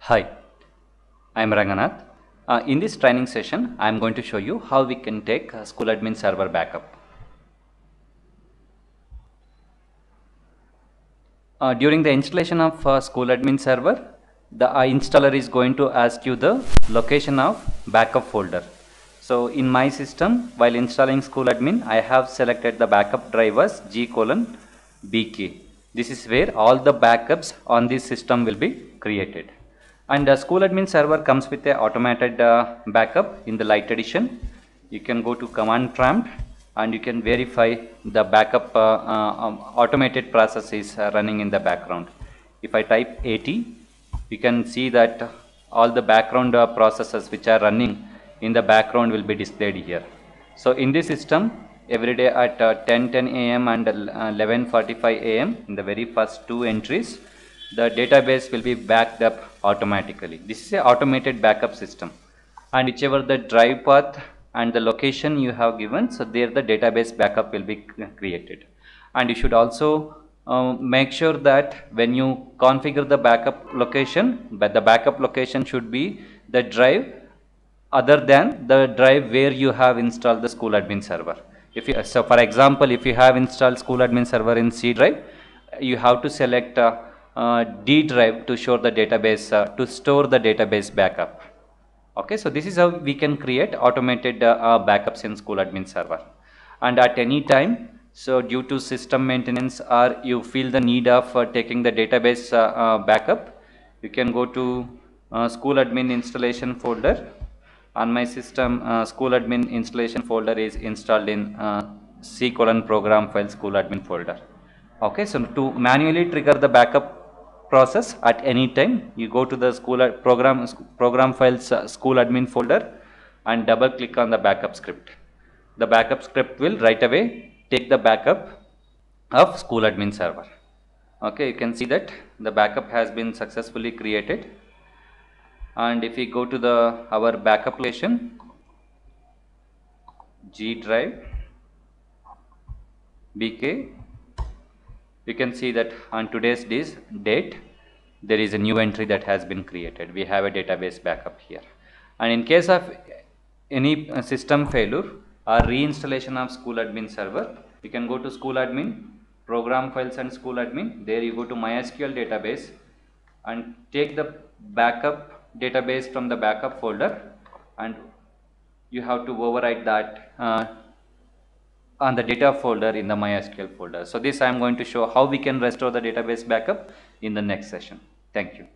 Hi, I am Ranganath. In this training session, I am going to show you how we can take a school admin server backup. During the installation of school admin server, the installer is going to ask you the location of backup folder. So in my system, while installing school admin, I have selected the backup drivers G:(BK). This is where all the backups on this system will be created. And the school admin server comes with a automated backup in the light edition. You can go to command prompt and you can verify the backup automated process is running in the background. If I type 80, you can see that all the background processes which are running in the background will be displayed here. So in this system, every day at 10:10 a.m. and 11:45 a.m. in the very first two entries, the database will be backed up automatically. This is an automated backup system, and whichever the drive path and the location you have given, so there the database backup will be created. And you should also make sure that when you configure the backup location, but the backup location should be the drive other than the drive where you have installed the school admin server. If you, so for example, if you have installed school admin server in C drive, you have to select D drive to show the database, to store the database backup. Okay, so this is how we can create automated backups in school admin server. And at any time, so due to system maintenance or you feel the need of taking the database backup, you can go to school admin installation folder. On my system, school admin installation folder is installed in C:(program file school admin folder. Okay, so to manually trigger the backup process at any time, you go to the program files school admin folder and double click on the backup script. The backup script will right away take the backup of school admin server. Okay, you can see that the backup has been successfully created. And if we go to the our backup location, G drive BK, you can see that on today's date there is a new entry that has been created. We have a database backup here. And in case of any system failure or reinstallation of school admin server, you can go to school admin, program files and school admin. There you go to MySQL database and take the backup database from the backup folder, and you have to overwrite that on the data folder in the MySQL folder. So this I am going to show how we can restore the database backup in the next session. Thank you.